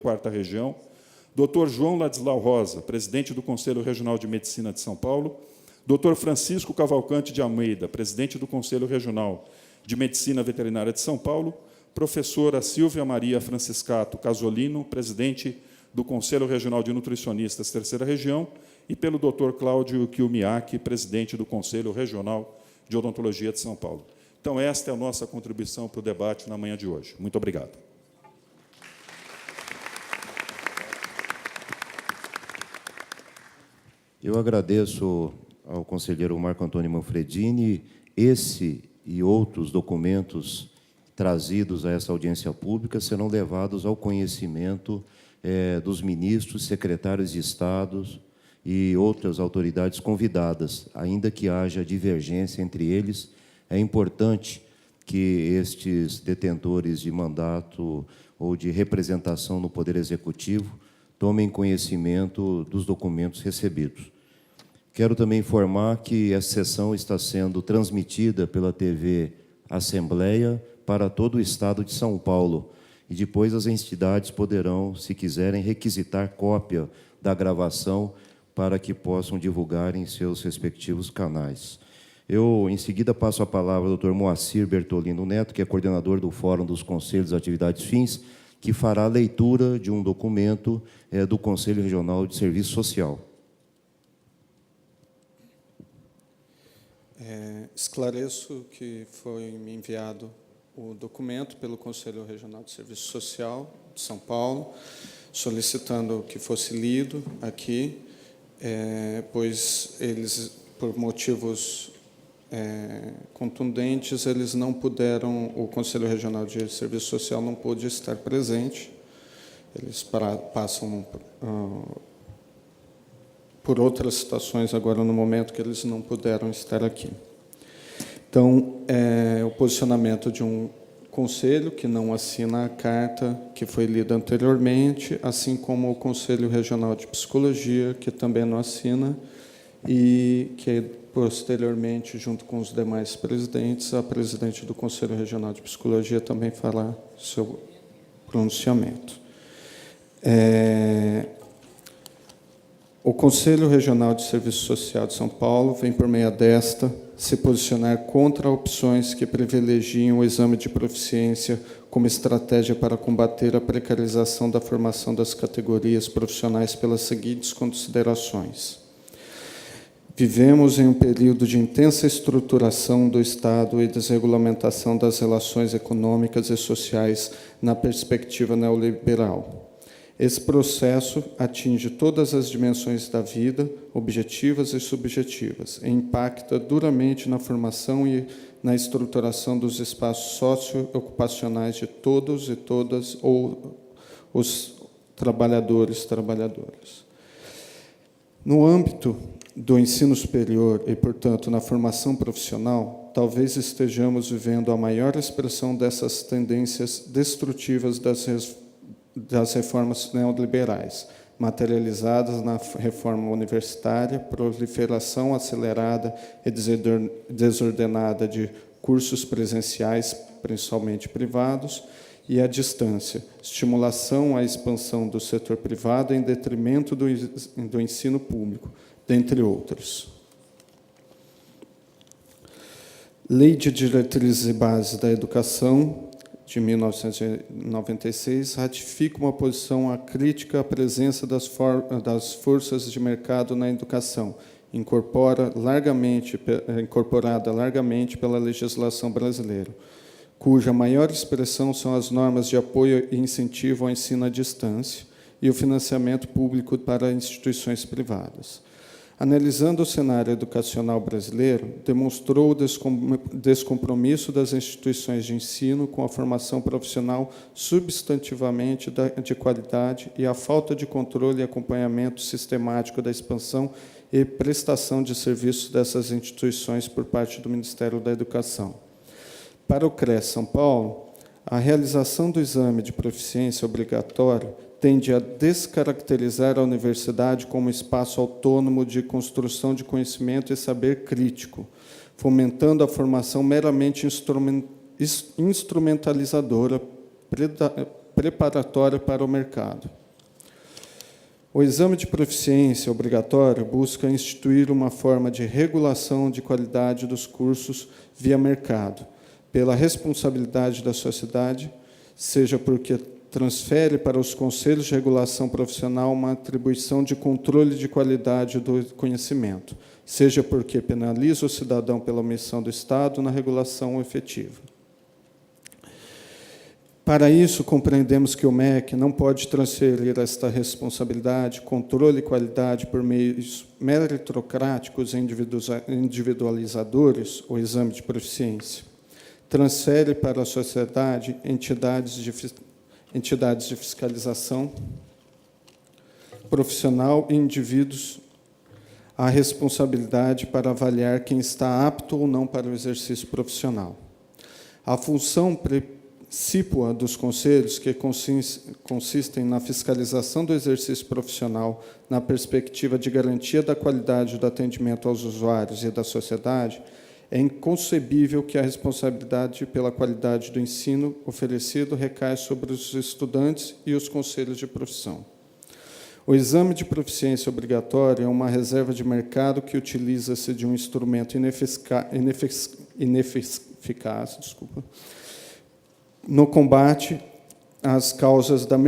4ª Região, Dr. João Ladislau Rosa, presidente do Conselho Regional de Medicina de São Paulo, Dr. Francisco Cavalcante de Almeida, presidente do Conselho Regional de Medicina Veterinária de São Paulo, professora Silvia Maria Franciscato Casolino, presidente do Conselho Regional de Nutricionistas, 3ª Região, e pelo Dr. Cláudio Kiumiaki, presidente do Conselho Regional de Odontologia de São Paulo. Então, esta é a nossa contribuição para o debate na manhã de hoje. Muito obrigado. Eu agradeço ao conselheiro Marco Antônio Manfredini. Esse e outros documentos trazidos a essa audiência pública serão levados ao conhecimento dos ministros, secretários de Estado e outras autoridades convidadas, ainda que haja divergência entre eles. É importante que estes detentores de mandato ou de representação no Poder Executivo tomem conhecimento dos documentos recebidos. Quero também informar que essa sessão está sendo transmitida pela TV Assembleia para todo o Estado de São Paulo, e depois as entidades poderão, se quiserem, requisitar cópia da gravação para que possam divulgar em seus respectivos canais. Eu, em seguida, passo a palavra ao Dr. Moacir Bertolino Neto, que é coordenador do Fórum dos Conselhos de Atividades Fins, que fará a leitura de um documento do Conselho Regional de Serviço Social. Esclareço que foi me enviado o documento pelo Conselho Regional de Serviço Social de São Paulo, solicitando que fosse lido aqui, pois eles, por motivos contundentes, eles não puderam, o Conselho Regional de Serviço Social não pôde estar presente, eles passam por outras situações agora, no momento que eles não puderam estar aqui. Então, o posicionamento de um conselho que não assina a carta que foi lida anteriormente, assim como o Conselho Regional de Psicologia, que também não assina, e que, posteriormente, junto com os demais presidentes, a presidente do Conselho Regional de Psicologia também fará seu pronunciamento. O Conselho Regional de Serviço Social de São Paulo vem, por meio desta, se posicionar contra opções que privilegiam o exame de proficiência como estratégia para combater a precarização da formação das categorias profissionais pelas seguintes considerações. Vivemos em um período de intensa estruturação do Estado e desregulamentação das relações econômicas e sociais na perspectiva neoliberal. Esse processo atinge todas as dimensões da vida, objetivas e subjetivas, e impacta duramente na formação e na estruturação dos espaços socioocupacionais de todos e todas, ou os trabalhadores. No âmbito do ensino superior e, portanto, na formação profissional, talvez estejamos vivendo a maior expressão dessas tendências destrutivas das reformas neoliberais, materializadas na reforma universitária, proliferação acelerada e desordenada de cursos presenciais, principalmente privados, e à distância, estimulação à expansão do setor privado em detrimento do ensino público, dentre outros. Lei de Diretrizes e Bases da Educação, de 1996, ratifica uma posição crítica à presença das forças de mercado na educação, incorporada largamente pela legislação brasileira, cuja maior expressão são as normas de apoio e incentivo ao ensino à distância e o financiamento público para instituições privadas. Analisando o cenário educacional brasileiro, demonstrou o descompromisso das instituições de ensino com a formação profissional substantivamente de qualidade e a falta de controle e acompanhamento sistemático da expansão e prestação de serviços dessas instituições por parte do Ministério da Educação. Para o CRES São Paulo, a realização do exame de proficiência obrigatório tende a descaracterizar a universidade como espaço autônomo de construção de conhecimento e saber crítico, fomentando a formação meramente instrumentalizadora, preparatória para o mercado. O exame de proficiência obrigatório busca instituir uma forma de regulação de qualidade dos cursos via mercado, pela responsabilidade da sociedade, seja porque transfere para os conselhos de regulação profissional uma atribuição de controle de qualidade do conhecimento, seja porque penaliza o cidadão pela omissão do Estado na regulação efetiva. Para isso, compreendemos que o MEC não pode transferir esta responsabilidade, controle e qualidade por meios meritocráticos e individualizadores, o exame de proficiência. Transfere para a sociedade entidades de fiscalização profissional e indivíduos a responsabilidade para avaliar quem está apto ou não para o exercício profissional. A função principal dos conselhos, que consistem na fiscalização do exercício profissional na perspectiva de garantia da qualidade do atendimento aos usuários e da sociedade, é inconcebível que a responsabilidade pela qualidade do ensino oferecido recaia sobre os estudantes e os conselhos de profissão. O exame de proficiência obrigatório é uma reserva de mercado que utiliza-se de um instrumento ineficaz, no combate às causas da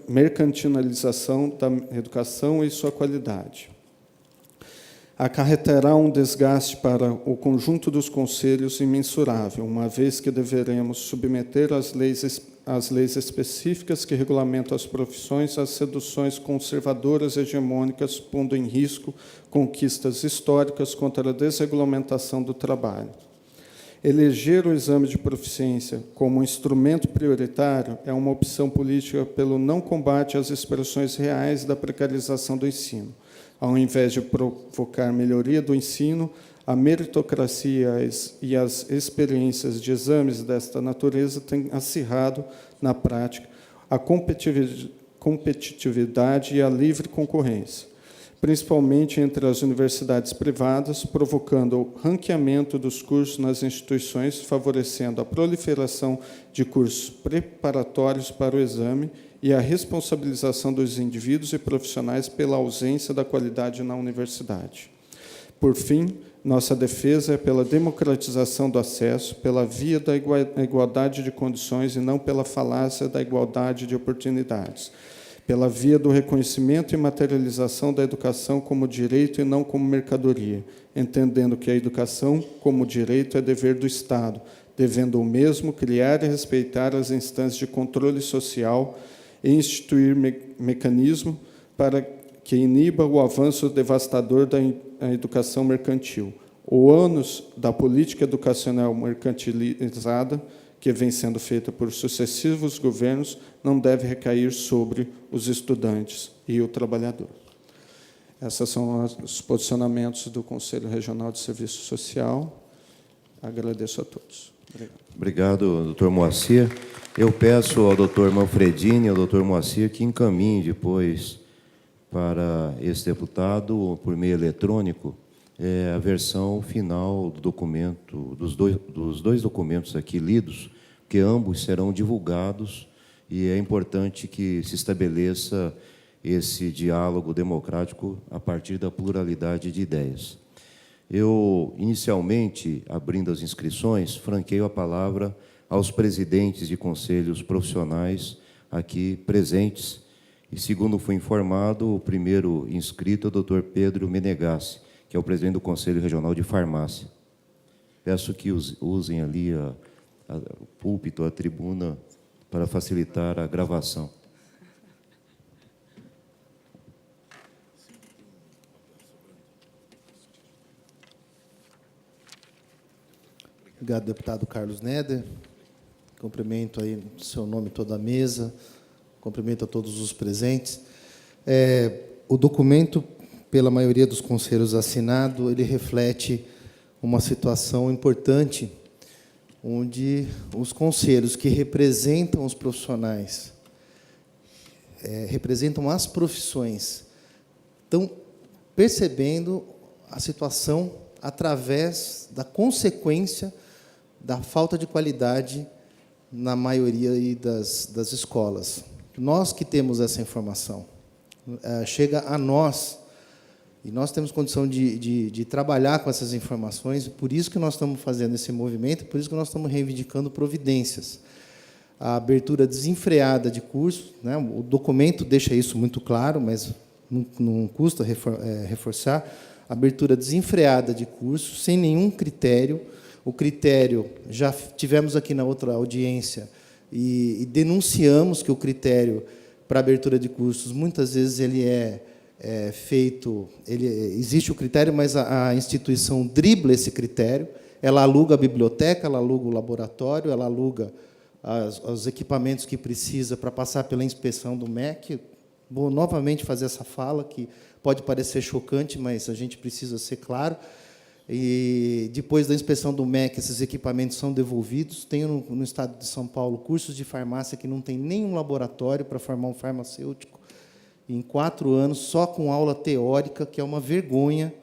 mercantilização da educação e sua qualidade. Acarretará um desgaste para o conjunto dos conselhos imensurável, uma vez que deveremos submeter as leis específicas que regulamentam as profissões às seduções conservadoras hegemônicas, pondo em risco conquistas históricas contra a desregulamentação do trabalho. Eleger o exame de proficiência como um instrumento prioritário é uma opção política pelo não combate às expressões reais da precarização do ensino. Ao invés de provocar melhoria do ensino, a meritocracia e as experiências de exames desta natureza têm acirrado, na prática, a competitividade e a livre concorrência, principalmente entre as universidades privadas, provocando o ranqueamento dos cursos nas instituições, favorecendo a proliferação de cursos preparatórios para o exame e a responsabilização dos indivíduos e profissionais pela ausência da qualidade na universidade. Por fim, nossa defesa é pela democratização do acesso, pela via da igualdade de condições e não pela falácia da igualdade de oportunidades, pela via do reconhecimento e materialização da educação como direito e não como mercadoria, entendendo que a educação, como direito, é dever do Estado, devendo o mesmo criar e respeitar as instâncias de controle social e instituir mecanismo para que iniba o avanço devastador da educação mercantil. O ônus da política educacional mercantilizada, que vem sendo feita por sucessivos governos, não deve recair sobre os estudantes e o trabalhador. Esses são os posicionamentos do Conselho Regional de Serviço Social. Agradeço a todos. Obrigado, doutor Moacir. Eu peço ao doutor Manfredini e ao doutor Moacir que encaminhem depois para esse deputado, por meio eletrônico, a versão final do documento, dos dois documentos aqui lidos, porque ambos serão divulgados e é importante que se estabeleça esse diálogo democrático a partir da pluralidade de ideias. Eu, inicialmente, abrindo as inscrições, franqueio a palavra aos presidentes de conselhos profissionais aqui presentes. E, segundo fui informado, o primeiro inscrito é o doutor Pedro Menegassi, que é o presidente do Conselho Regional de Farmácia. Peço que usem ali o púlpito, a tribuna, para facilitar a gravação. Obrigado, deputado Carlos Neder. Cumprimento aí no seu nome toda a mesa, cumprimento a todos os presentes. O documento, pela maioria dos conselhos assinado, ele reflete uma situação importante, onde os conselhos que representam os profissionais, representam as profissões, estão percebendo a situação através da consequência da falta de qualidade na maioria aí das escolas. Nós que temos essa informação, chega a nós, e nós temos condição de trabalhar com essas informações, por isso que nós estamos fazendo esse movimento, por isso que nós estamos reivindicando providências. A abertura desenfreada de cursos, né, o documento deixa isso muito claro, mas não custa reforçar, a abertura desenfreada de cursos, sem nenhum critério. O critério, já tivemos aqui na outra audiência, e denunciamos que o critério para abertura de cursos, muitas vezes, ele feito, existe o critério, mas a instituição dribla esse critério, ela aluga a biblioteca, ela aluga o laboratório, ela aluga os equipamentos que precisa para passar pela inspeção do MEC. Vou novamente fazer essa fala, que pode parecer chocante, mas a gente precisa ser claro. E, depois da inspeção do MEC, esses equipamentos são devolvidos. Tem, no Estado de São Paulo, cursos de farmácia que não tem nenhum laboratório para formar um farmacêutico. Em 4 anos, só com aula teórica, que é uma vergonha,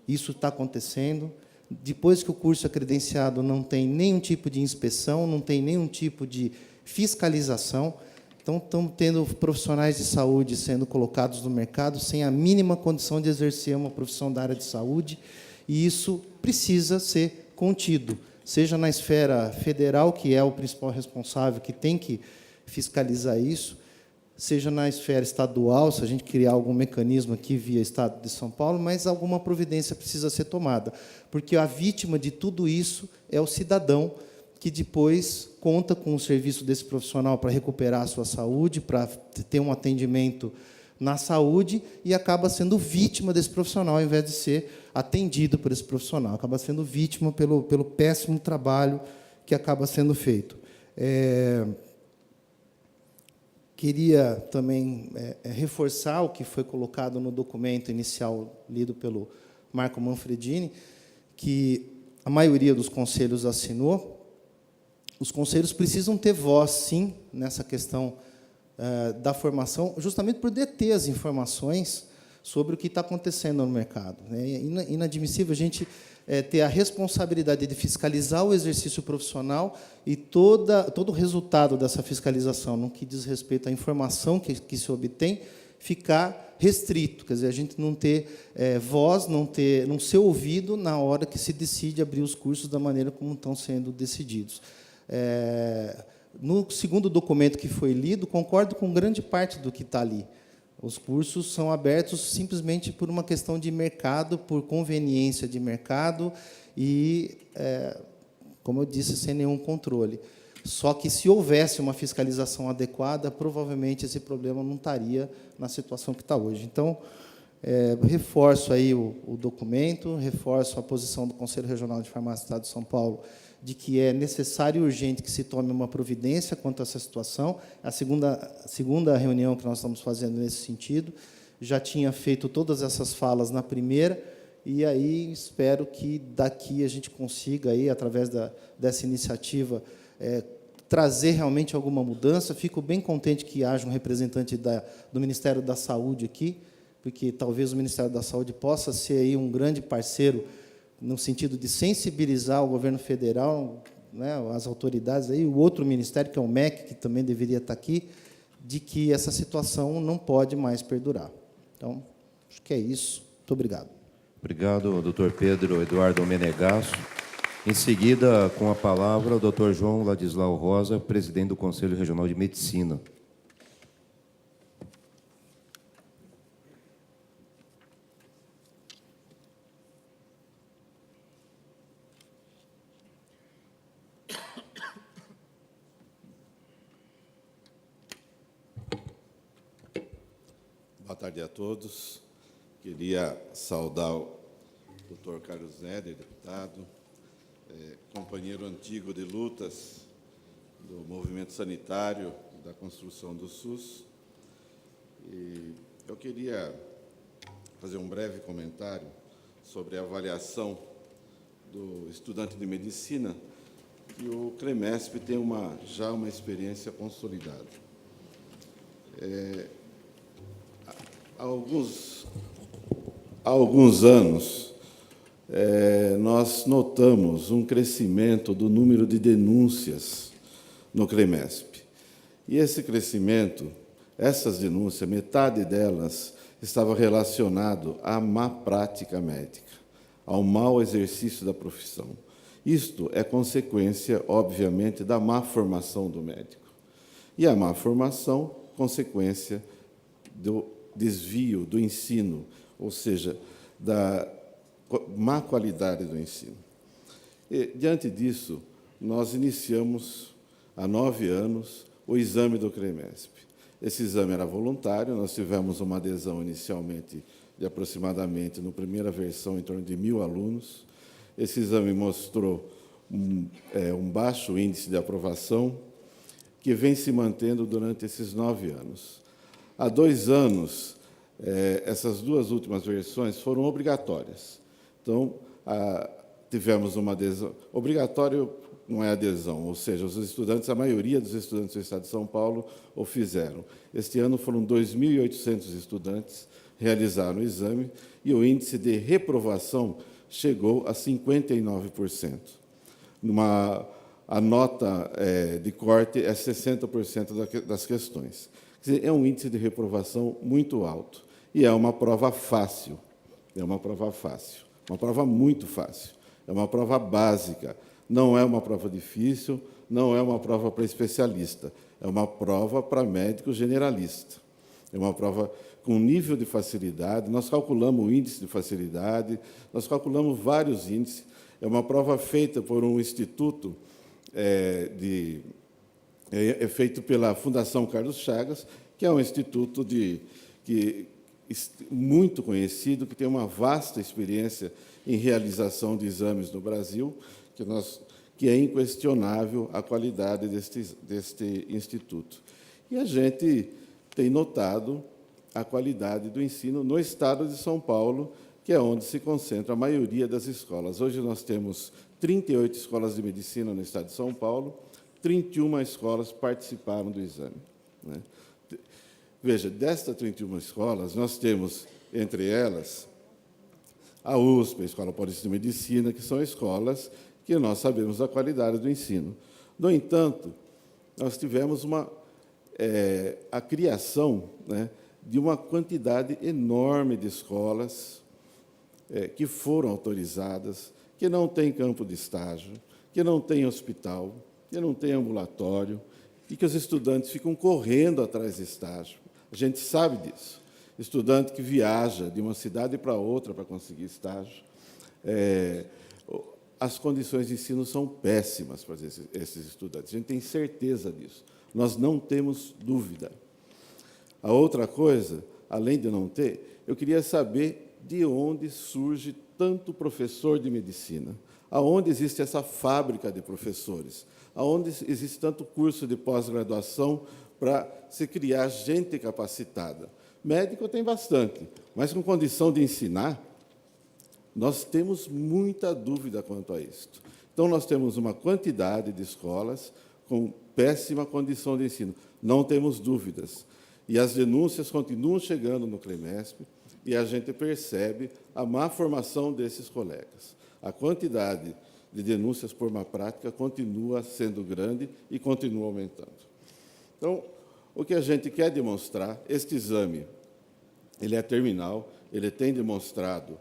isso está acontecendo. Depois que o curso é credenciado, não tem nenhum tipo de inspeção, não tem nenhum tipo de fiscalização. Então, estamos tendo profissionais de saúde sendo colocados no mercado sem a mínima condição de exercer uma profissão da área de saúde, e isso precisa ser contido, seja na esfera federal, que é o principal responsável, que tem que fiscalizar isso, seja na esfera estadual, se a gente criar algum mecanismo aqui via Estado de São Paulo, mas alguma providência precisa ser tomada, porque a vítima de tudo isso é o cidadão, que depois conta com o serviço desse profissional para recuperar a sua saúde, para ter um atendimento na saúde, e acaba sendo vítima desse profissional, ao invés de ser atendido por esse profissional, acaba sendo vítima pelo péssimo trabalho que acaba sendo feito. Queria também reforçar o que foi colocado no documento inicial lido pelo Marco Manfredini, que a maioria dos conselhos assinou. Os conselhos precisam ter voz, sim, nessa questão da formação, justamente por deter as informações sobre o que está acontecendo no mercado. É inadmissível a gente ter a responsabilidade de fiscalizar o exercício profissional e todo o resultado dessa fiscalização, no que diz respeito à informação que se obtém, ficar restrito, quer dizer, a gente não ter voz, não ser ouvido na hora que se decide abrir os cursos da maneira como estão sendo decididos. No segundo documento que foi lido, concordo com grande parte do que está ali. Os cursos são abertos simplesmente por uma questão de mercado, por conveniência de mercado e, como eu disse, sem nenhum controle. Só que, se houvesse uma fiscalização adequada, provavelmente esse problema não estaria na situação que está hoje. Então, reforço aí o documento, reforço a posição do Conselho Regional de Farmácia do Estado de São Paulo, de que é necessário e urgente que se tome uma providência quanto a essa situação. A segunda reunião que nós estamos fazendo nesse sentido, já tinha feito todas essas falas na primeira, e aí espero que daqui a gente consiga, aí, através dessa iniciativa, trazer realmente alguma mudança. Fico bem contente que haja um representante do Ministério da Saúde aqui, porque talvez o Ministério da Saúde possa ser aí um grande parceiro no sentido de sensibilizar o governo federal, né, as autoridades, aí, o outro ministério, que é o MEC, que também deveria estar aqui, de que essa situação não pode mais perdurar. Então, acho que é isso. Muito obrigado. Obrigado, doutor Pedro Eduardo Menegasso. Em seguida, com a palavra, o doutor João Ladislau Rosa, presidente do Conselho Regional de Medicina. Boa tarde a todos. Queria saudar o doutor Carlos Neder, deputado, companheiro antigo de lutas do movimento sanitário, da construção do SUS. E eu queria fazer um breve comentário sobre a avaliação do estudante de medicina, e o CREMESP tem já uma experiência consolidada. Há alguns anos, nós notamos um crescimento do número de denúncias no CREMESP. E esse crescimento, essas denúncias, metade delas estava relacionado à má prática médica, ao mau exercício da profissão. Isto é consequência, obviamente, da má formação do médico. E a má formação, consequência do desvio do ensino, ou seja, da má qualidade do ensino. E, diante disso, nós iniciamos, há 9 anos, o exame do CREMESP. Esse exame era voluntário, nós tivemos uma adesão inicialmente de aproximadamente, na primeira versão, em torno de 1.000 alunos. Esse exame mostrou um baixo índice de aprovação, que vem se mantendo durante esses 9 anos. Há 2 anos, essas 2 últimas versões foram obrigatórias. Então, tivemos uma adesão. Obrigatório não é adesão, ou seja, os estudantes, a maioria dos estudantes do Estado de São Paulo o fizeram. Este ano foram 2.800 estudantes realizaram o exame e o índice de reprovação chegou a 59%. A nota de corte é 60% das questões. Quer dizer, é um índice de reprovação muito alto. E é uma prova fácil. É uma prova fácil. Uma prova muito fácil. É uma prova básica. Não é uma prova difícil, não é uma prova para especialista. É uma prova para médico generalista. É uma prova com nível de facilidade. Nós calculamos o índice de facilidade, nós calculamos vários índices. É uma prova feita por um instituto feito pela Fundação Carlos Chagas, que é um instituto muito conhecido, que tem uma vasta experiência em realização de exames no Brasil, que é inquestionável a qualidade deste instituto. E a gente tem notado a qualidade do ensino no Estado de São Paulo, que é onde se concentra a maioria das escolas. Hoje nós temos 38 escolas de medicina no Estado de São Paulo, 31 escolas participaram do exame. Né? Veja, destas 31 escolas, nós temos, entre elas, a USP, a Escola Paulista de Medicina, que são escolas que nós sabemos a qualidade do ensino. No entanto, nós tivemos a criação, né, de uma quantidade enorme de escolas que foram autorizadas, que não têm campo de estágio, que não têm hospital, que não têm ambulatório, e que os estudantes ficam correndo atrás de estágio. A gente sabe disso. Estudante que viaja de uma cidade para outra para conseguir estágio. As condições de ensino são péssimas para esses estudantes. A gente tem certeza disso. Nós não temos dúvida. A outra coisa, além de não ter, eu queria saber de onde surge tanto professor de medicina, aonde existe essa fábrica de professores, aonde existe tanto curso de pós-graduação para se criar gente capacitada. Médico tem bastante, mas com condição de ensinar, nós temos muita dúvida quanto a isto. Então, nós temos uma quantidade de escolas com péssima condição de ensino. Não temos dúvidas. E as denúncias continuam chegando no CREMESP e a gente percebe a má formação desses colegas. A quantidade de denúncias por má prática continua sendo grande e continua aumentando. Então, o que a gente quer demonstrar, este exame, ele é terminal, ele tem demonstrado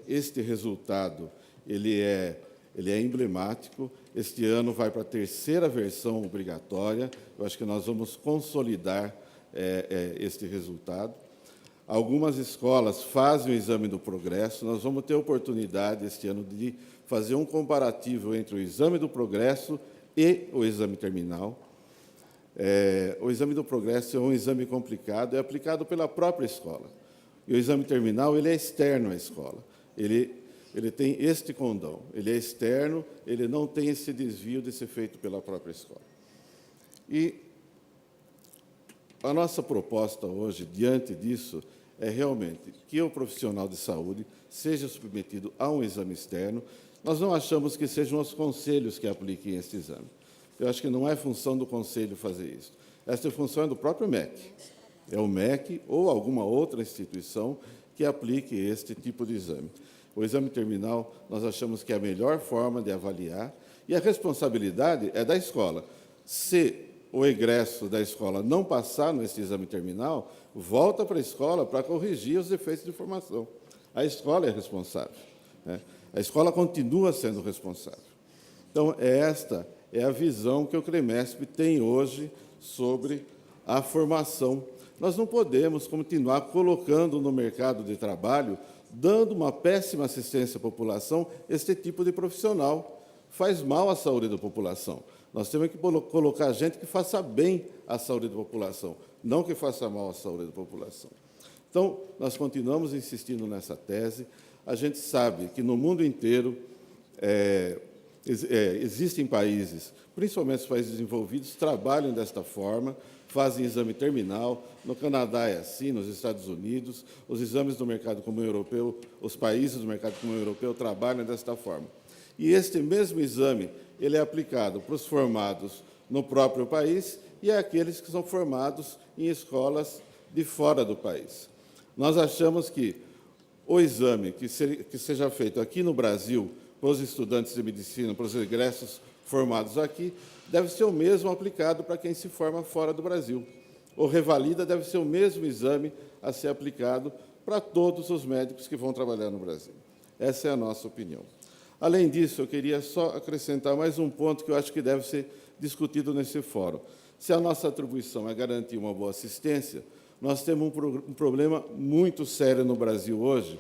este resultado, ele é emblemático. Este ano vai para a 3ª versão obrigatória. Eu acho que nós vamos consolidar este resultado. Algumas escolas fazem o exame do progresso. Nós vamos ter oportunidade, este ano, de fazer um comparativo entre o exame do progresso e o exame terminal. O exame do progresso é um exame complicado, é aplicado pela própria escola. E o exame terminal ele é externo à escola. Ele tem este condão, ele é externo, ele não tem esse desvio de ser feito pela própria escola. E a nossa proposta hoje, diante disso, é realmente que o profissional de saúde seja submetido a um exame externo. Nós não achamos que sejam os conselhos que apliquem este exame. Eu acho que não é função do conselho fazer isso. Esta função é do próprio MEC. É o MEC ou alguma outra instituição que aplique este tipo de exame. O exame terminal, nós achamos que é a melhor forma de avaliar E a responsabilidade é da escola. Se o egresso da escola não passar nesse exame terminal, volta para a escola para corrigir os defeitos de formação. A escola é responsável, né? A escola continua sendo responsável. Então, esta é a visão que o CREMESP tem hoje sobre a formação. Nós não podemos continuar colocando no mercado de trabalho, dando uma péssima assistência à população, este tipo de profissional. Faz mal à saúde da população. Nós temos que colocar gente que faça bem à saúde da população, não que faça mal à saúde da população. Então, nós continuamos insistindo nessa tese. A gente sabe que no mundo inteiro existem países, principalmente os países desenvolvidos, que trabalham desta forma, fazem exame terminal. No Canadá é assim, nos Estados Unidos, os exames do mercado comum europeu, os países do mercado comum europeu trabalham desta forma. E este mesmo exame ele é aplicado para os formados no próprio país e àqueles que são formados em escolas de fora do país. Nós achamos que o exame que seja feito aqui no Brasil para os estudantes de medicina, para os egressos formados aqui, deve ser o mesmo aplicado para quem se forma fora do Brasil. O Revalida deve ser o mesmo exame a ser aplicado para todos os médicos que vão trabalhar no Brasil. Essa é a nossa opinião. Além disso, eu queria só acrescentar mais um ponto que eu acho que deve ser discutido nesse fórum. Se a nossa atribuição é garantir uma boa assistência, nós temos um problema muito sério no Brasil hoje,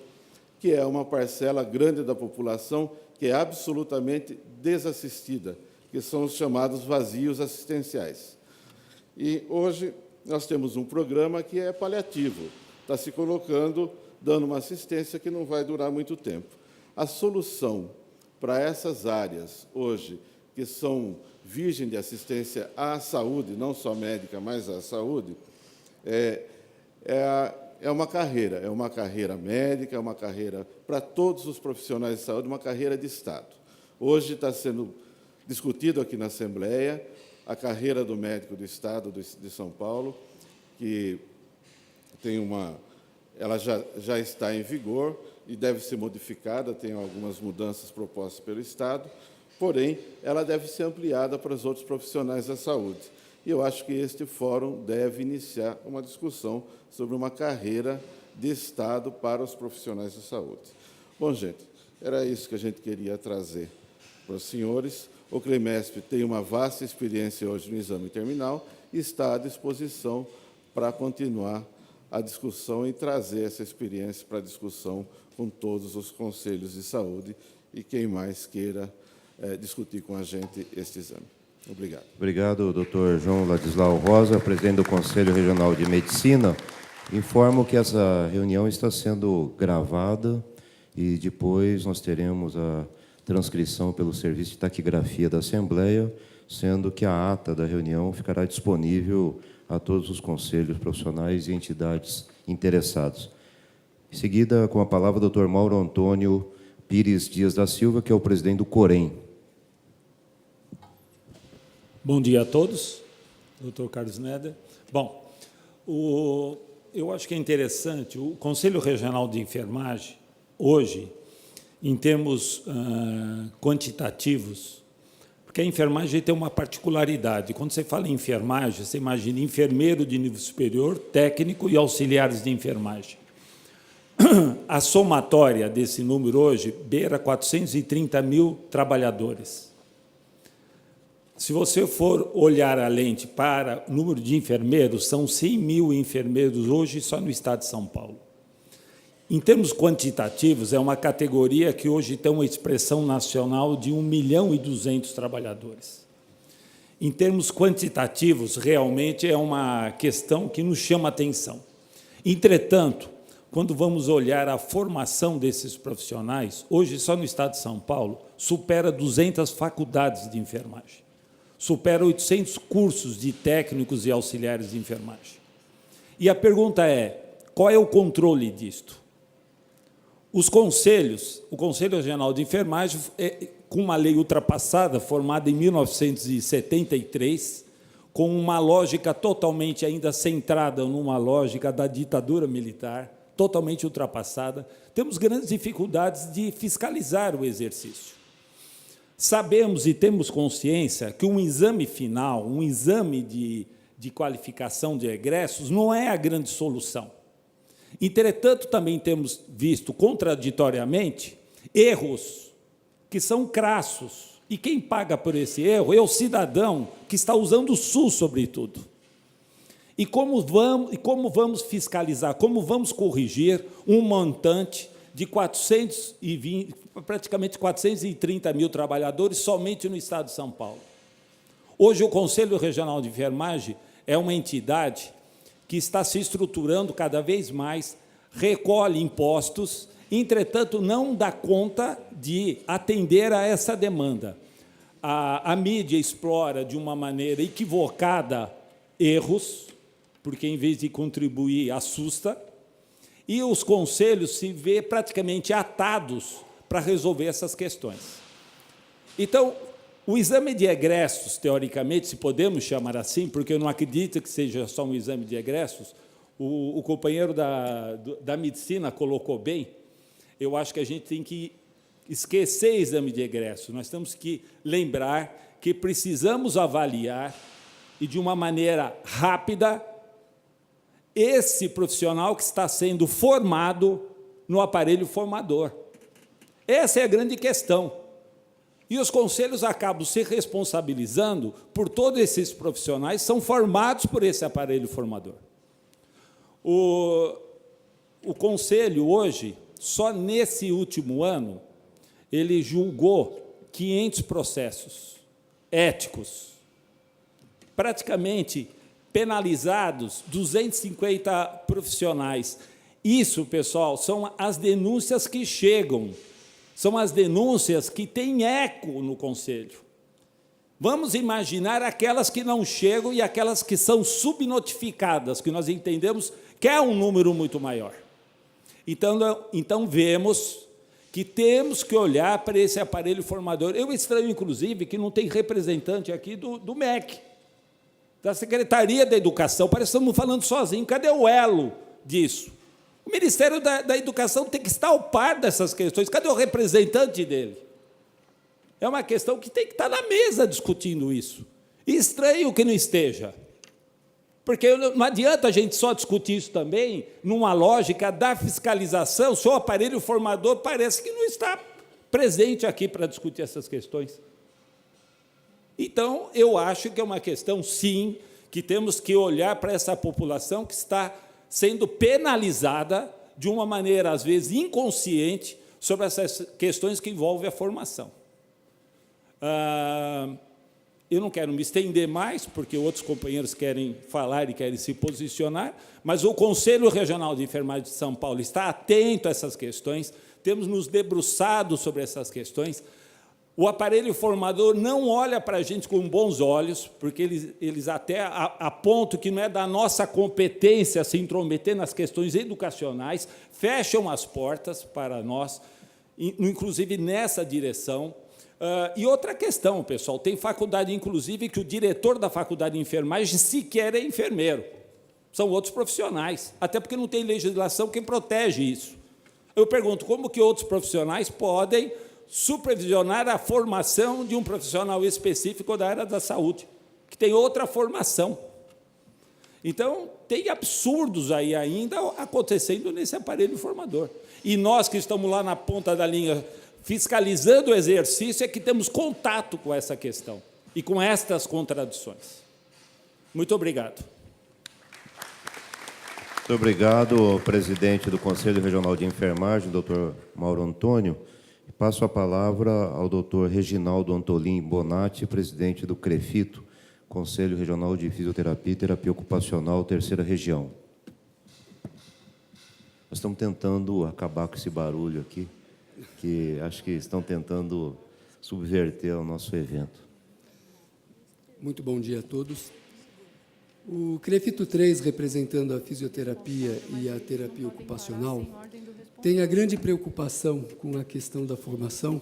que é uma parcela grande da população que é absolutamente desassistida, que são os chamados vazios assistenciais. E hoje nós temos um programa que é paliativo, está se colocando, dando uma assistência que não vai durar muito tempo. A solução para essas áreas, hoje, que são virgem de assistência à saúde, não só médica, mas à saúde, é uma carreira médica, é uma carreira para todos os profissionais de saúde, uma carreira de Estado. Hoje está sendo discutido aqui na Assembleia a carreira do médico do Estado de São Paulo, que ela já está em vigor e deve ser modificada, tem algumas mudanças propostas pelo Estado, porém, ela deve ser ampliada para os outros profissionais da saúde. E eu acho que este fórum deve iniciar uma discussão sobre uma carreira de Estado para os profissionais da saúde. Bom, gente, era isso que a gente queria trazer para os senhores. O CREMESP tem uma vasta experiência hoje no exame terminal e está à disposição para continuar a discussão e trazer essa experiência para a discussão com todos os conselhos de saúde e quem mais queira discutir com a gente este exame. Obrigado. Obrigado, doutor João Ladislau Rosa, presidente do Conselho Regional de Medicina. Informo que essa reunião está sendo gravada e depois nós teremos a transcrição pelo Serviço de Taquigrafia da Assembleia, sendo que a ata da reunião ficará disponível a todos os conselhos profissionais e entidades interessados. Em seguida, com a palavra, o doutor Mauro Antônio Pires Dias da Silva, que é o presidente do COREM. Bom dia a todos, doutor Carlos Neder. Bom, eu acho que é interessante, o Conselho Regional de Enfermagem, hoje, em termos quantitativos, porque a enfermagem tem uma particularidade. Quando você fala em enfermagem, você imagina enfermeiro de nível superior, técnico e auxiliares de enfermagem. A somatória desse número hoje beira 430 mil trabalhadores. Se você for olhar a lente para o número de enfermeiros, são 100 mil enfermeiros hoje só no estado de São Paulo. Em termos quantitativos, é uma categoria que hoje tem uma expressão nacional de 1.200.000 trabalhadores. Em termos quantitativos, realmente é uma questão que nos chama atenção. Entretanto, quando vamos olhar a formação desses profissionais, hoje só no estado de São Paulo, supera 200 faculdades de enfermagem. Supera 800 cursos de técnicos e auxiliares de enfermagem. E a pergunta é, qual é o controle disto? Os conselhos, o Conselho Regional de Enfermagem, com uma lei ultrapassada, formada em 1973, com uma lógica totalmente ainda centrada numa lógica da ditadura militar, totalmente ultrapassada, temos grandes dificuldades de fiscalizar o exercício. Sabemos e temos consciência que um exame final, um exame de qualificação de egressos, não é a grande solução. Entretanto, também temos visto, contraditoriamente, erros que são crassos. E quem paga por esse erro é o cidadão que está usando o SUS, sobretudo. E como vamos fiscalizar, como vamos corrigir um montante de praticamente 430 mil trabalhadores somente no Estado de São Paulo? Hoje, o Conselho Regional de Enfermagem é uma entidade que está se estruturando cada vez mais, recolhe impostos, entretanto, não dá conta de atender a essa demanda. A mídia explora de uma maneira equivocada erros, porque, em vez de contribuir, assusta, e os conselhos se vê praticamente atados para resolver essas questões. Então, o exame de egressos, teoricamente, se podemos chamar assim, porque eu não acredito que seja só um exame de egressos, o companheiro da medicina colocou bem, eu acho que a gente tem que esquecer exame de egressos, nós temos que lembrar que precisamos avaliar, e de uma maneira rápida, esse profissional que está sendo formado no aparelho formador. Essa é a grande questão. E os conselhos acabam se responsabilizando por todos esses profissionais que são formados por esse aparelho formador. O conselho, hoje, só nesse último ano, ele julgou 500 processos éticos, praticamente penalizados 250 profissionais. Isso, pessoal, são as denúncias que chegam, são as denúncias que têm eco no Conselho. Vamos imaginar aquelas que não chegam e aquelas que são subnotificadas, que nós entendemos que é um número muito maior. Então vemos que temos que olhar para esse aparelho formador. Eu estranho, inclusive, que não tem representante aqui do MEC, da Secretaria da Educação, parece que estamos falando sozinho. Cadê o elo disso? O Ministério da Educação tem que estar ao par dessas questões. Cadê o representante dele? É uma questão que tem que estar na mesa discutindo isso. E estranho que não esteja. Porque não adianta a gente só discutir isso também numa lógica da fiscalização. O seu aparelho formador parece que não está presente aqui para discutir essas questões. Então, eu acho que é uma questão, sim, que temos que olhar para essa população que está sendo penalizada de uma maneira, às vezes, inconsciente, sobre essas questões que envolvem a formação. Eu não quero me estender mais, porque outros companheiros querem falar e querem se posicionar, mas o Conselho Regional de Enfermagem de São Paulo está atento a essas questões, temos nos debruçado sobre essas questões. O aparelho formador não olha para a gente com bons olhos, porque eles até apontam que não é da nossa competência se intrometer nas questões educacionais, fecham as portas para nós, inclusive nessa direção. E outra questão, pessoal, tem faculdade, inclusive, que o diretor da faculdade de enfermagem sequer é enfermeiro. São outros profissionais, até porque não tem legislação que protege isso. Eu pergunto, como que outros profissionais podem supervisionar a formação de um profissional específico da área da saúde, que tem outra formação? Então, tem absurdos aí ainda acontecendo nesse aparelho formador. E nós que estamos lá na ponta da linha, fiscalizando o exercício, é que temos contato com essa questão e com estas contradições. Muito obrigado. Muito obrigado, presidente do Conselho Regional de Enfermagem, doutor Mauro Antônio. Passo a palavra ao doutor Reginaldo Antolin Bonatti, presidente do CREFITO, Conselho Regional de Fisioterapia e Terapia Ocupacional, Terceira Região. Nós estamos tentando acabar com esse barulho aqui, que acho que estão tentando subverter o nosso evento. Muito bom dia a todos. O CREFITO 3, representando a fisioterapia e a terapia ocupacional, tem a grande preocupação com a questão da formação,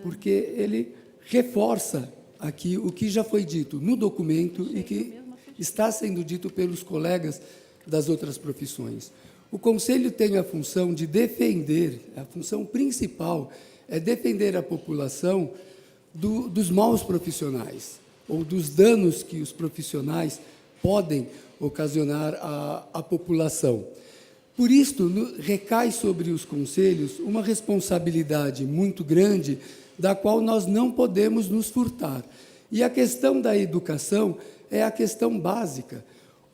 porque ele reforça aqui o que já foi dito no documento e que está sendo dito pelos colegas das outras profissões. O Conselho tem a função de defender, a função principal é defender a população dos maus profissionais, ou dos danos que os profissionais podem ocasionar à população. Por isto, recai sobre os conselhos uma responsabilidade muito grande, da qual nós não podemos nos furtar. E a questão da educação é a questão básica.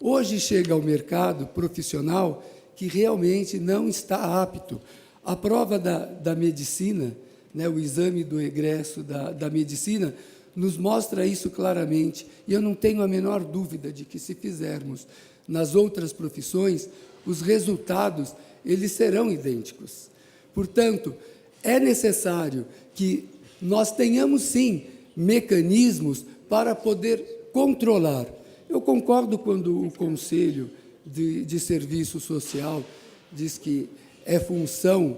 Hoje chega ao mercado profissional que realmente não está apto. A prova da medicina, né, o exame do egresso da medicina, nos mostra isso claramente. E eu não tenho a menor dúvida de que, se fizermos nas outras profissões, os resultados eles serão idênticos. Portanto, é necessário que nós tenhamos, sim, mecanismos para poder controlar. Eu concordo quando o Conselho de Serviço Social diz que é função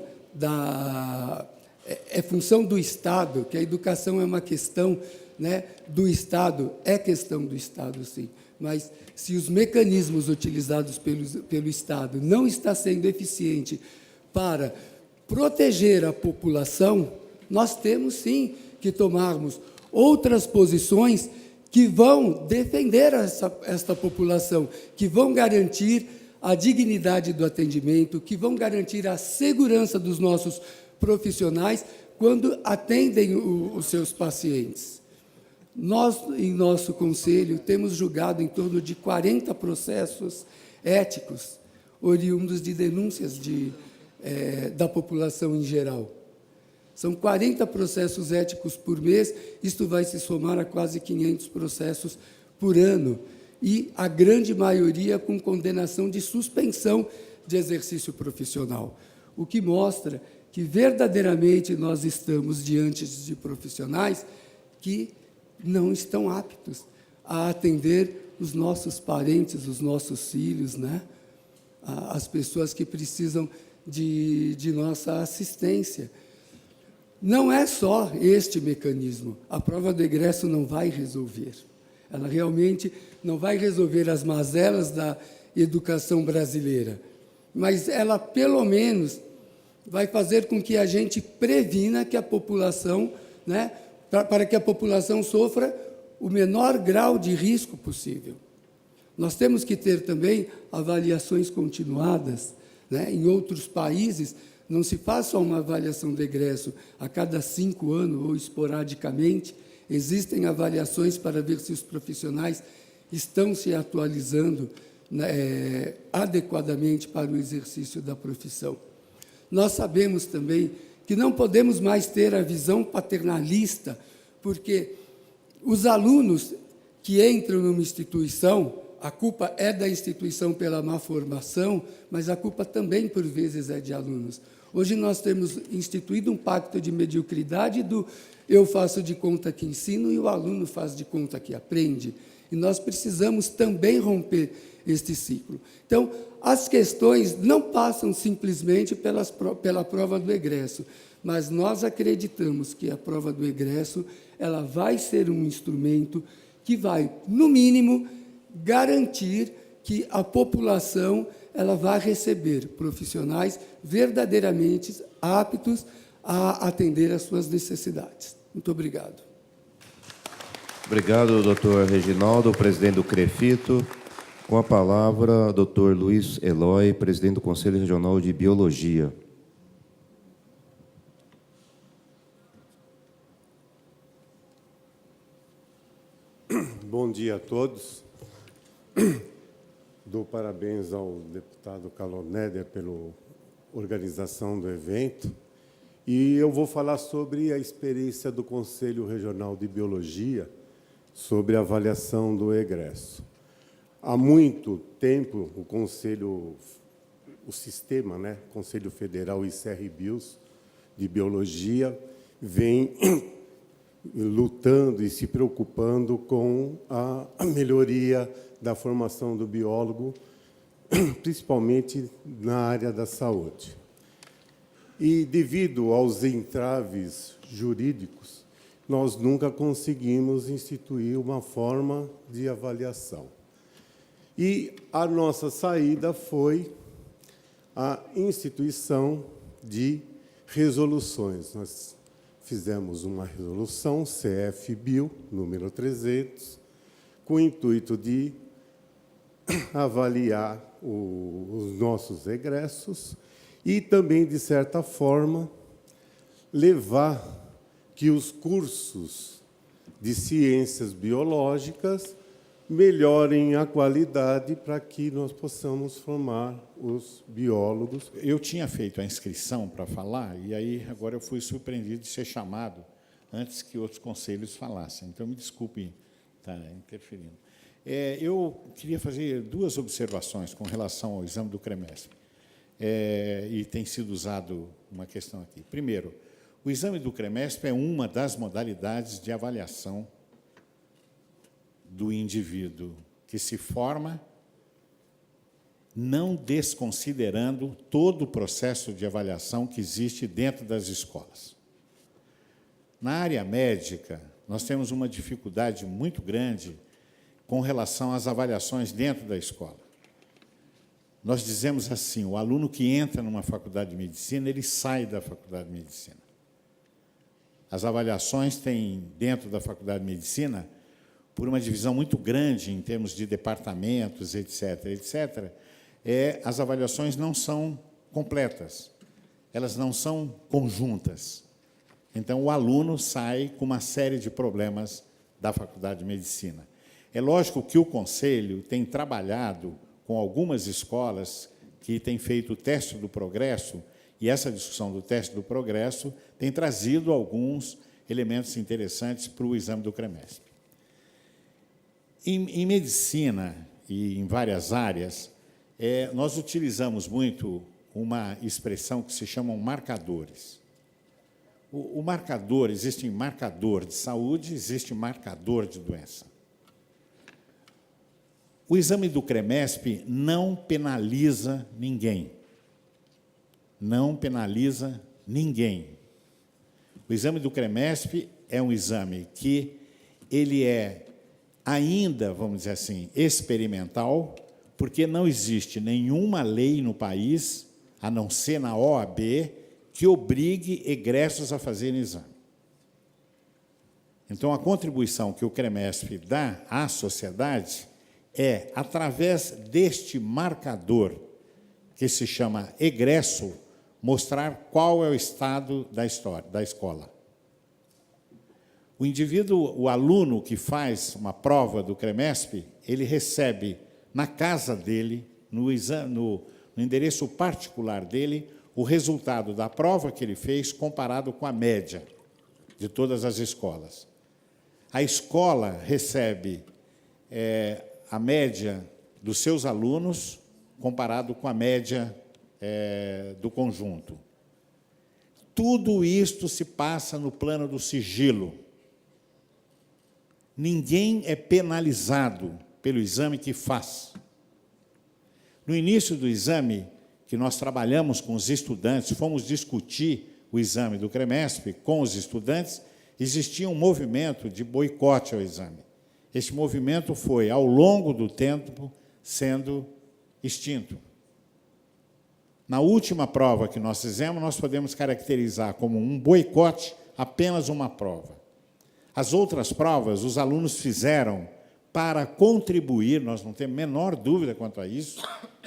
do Estado, que a educação é uma questão, né, do Estado, é questão do Estado, sim. Mas, se os mecanismos utilizados pelo Estado não estão sendo eficientes para proteger a população, nós temos, sim, que tomarmos outras posições que vão defender esta população, que vão garantir a dignidade do atendimento, que vão garantir a segurança dos nossos profissionais quando atendem os seus pacientes. Nós, em nosso conselho, temos julgado em torno de 40 processos éticos, oriundos de denúncias da população em geral. São 40 processos éticos por mês, isto vai se somar a quase 500 processos por ano, e a grande maioria com condenação de suspensão de exercício profissional, o que mostra que verdadeiramente nós estamos diante de profissionais que não estão aptos a atender os nossos parentes, os nossos filhos, né? As pessoas que precisam de nossa assistência. Não é só este mecanismo. A prova do egresso não vai resolver. Ela realmente não vai resolver as mazelas da educação brasileira, mas ela, pelo menos, vai fazer com que a gente previna que a população, né, para que a população sofra o menor grau de risco possível. Nós temos que ter também avaliações continuadas, né? Em outros países, não se faz só uma avaliação de egresso a cada 5 anos ou esporadicamente. Existem avaliações para ver se os profissionais estão se atualizando, né, adequadamente para o exercício da profissão. Nós sabemos também que não podemos mais ter a visão paternalista, porque os alunos que entram numa instituição, a culpa é da instituição pela má formação, mas a culpa também, por vezes, é de alunos. Hoje nós temos instituído um pacto de mediocridade do eu faço de conta que ensino e o aluno faz de conta que aprende. E nós precisamos também romper este ciclo. Então, as questões não passam simplesmente pela prova do egresso, mas nós acreditamos que a prova do egresso ela vai ser um instrumento que vai, no mínimo, garantir que a população ela vai receber profissionais verdadeiramente aptos a atender às suas necessidades. Muito obrigado. Obrigado, doutor Reginaldo, presidente do CREFITO. Com a palavra, doutor Luiz Eloy, presidente do Conselho Regional de Biologia. Bom dia a todos. Dou parabéns ao deputado Carlos Neder pela organização do evento. E eu vou falar sobre a experiência do Conselho Regional de Biologia sobre a avaliação do egresso. Há muito tempo, o sistema, né, Conselho Federal e CRBios de Biologia, vem lutando e se preocupando com a melhoria da formação do biólogo, principalmente na área da saúde. E, devido aos entraves jurídicos, nós nunca conseguimos instituir uma forma de avaliação. E a nossa saída foi a instituição de resoluções. Nós fizemos uma resolução, CF-BIL, número 300, com o intuito de avaliar os nossos egressos e também, de certa forma, levar que os cursos de ciências biológicas melhorem a qualidade para que nós possamos formar os biólogos. Eu tinha feito a inscrição para falar, e aí agora eu fui surpreendido de ser chamado antes que outros conselhos falassem. Então, me desculpe estar interferindo. Eu queria fazer 2 observações com relação ao exame do CREMESP. E tem sido usado uma questão aqui. Primeiro, o exame do CREMESP é uma das modalidades de avaliação do indivíduo que se forma, não desconsiderando todo o processo de avaliação que existe dentro das escolas. Na área médica, nós temos uma dificuldade muito grande com relação às avaliações dentro da escola. Nós dizemos assim, o aluno que entra numa faculdade de medicina, ele sai da faculdade de medicina. As avaliações têm, dentro da faculdade de medicina, por uma divisão muito grande em termos de departamentos, etc., etc., as avaliações não são completas, elas não são conjuntas. Então, o aluno sai com uma série de problemas da faculdade de medicina. É lógico que o Conselho tem trabalhado com algumas escolas que têm feito o teste do progresso, e essa discussão do teste do progresso tem trazido alguns elementos interessantes para o exame do CREMESP. Em medicina e em várias áreas, nós utilizamos muito uma expressão que se chamam marcadores. O marcador, existe marcador de saúde, existe marcador de doença. O exame do CREMESP não penaliza ninguém. Não penaliza ninguém. O exame do CREMESP é um exame que ele é ainda, vamos dizer assim, experimental, porque não existe nenhuma lei no país, a não ser na OAB, que obrigue egressos a fazerem exame. Então, a contribuição que o CREMESP dá à sociedade é, através deste marcador, que se chama egresso, mostrar qual é o estado da escola. O indivíduo, o aluno que faz uma prova do CREMESP, ele recebe na casa dele, no endereço particular dele, o resultado da prova que ele fez comparado com a média de todas as escolas. A escola recebe a média dos seus alunos comparado com a média do conjunto. Tudo isto se passa no plano do sigilo. Ninguém é penalizado pelo exame que faz. No início do exame, que nós trabalhamos com os estudantes, fomos discutir o exame do CREMESP com os estudantes, existia um movimento de boicote ao exame. Esse movimento foi, ao longo do tempo, sendo extinto. Na última prova que nós fizemos, nós podemos caracterizar como um boicote apenas uma prova. As outras provas, os alunos fizeram para contribuir, nós não temos a menor dúvida quanto a isso,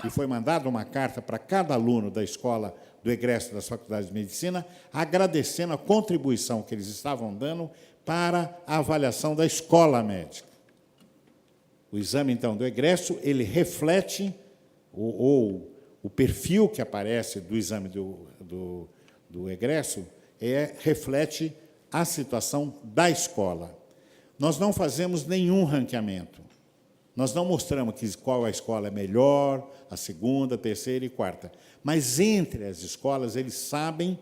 e foi mandada uma carta para cada aluno da escola, do egresso das faculdades de medicina, agradecendo a contribuição que eles estavam dando para a avaliação da escola médica. O exame, então, do egresso, ele reflete o perfil que aparece do exame do egresso reflete a situação da escola. Nós não fazemos nenhum ranqueamento. Nós não mostramos qual a escola é melhor, a segunda, a terceira e quarta. Mas, entre as escolas, eles sabem,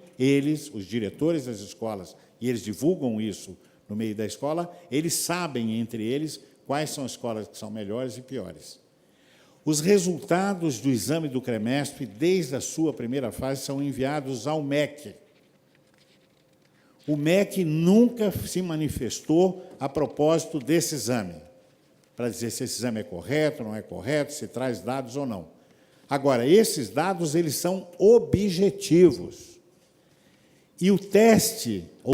os diretores das escolas, e eles divulgam isso no meio da escola, eles sabem, entre eles, quais são as escolas que são melhores e piores. Os resultados do exame do CREMESP, desde a sua primeira fase, são enviados ao MEC. O MEC nunca se manifestou a propósito desse exame, para dizer se esse exame é correto, não é correto, se traz dados ou não. Agora, esses dados eles são objetivos. E o teste, ou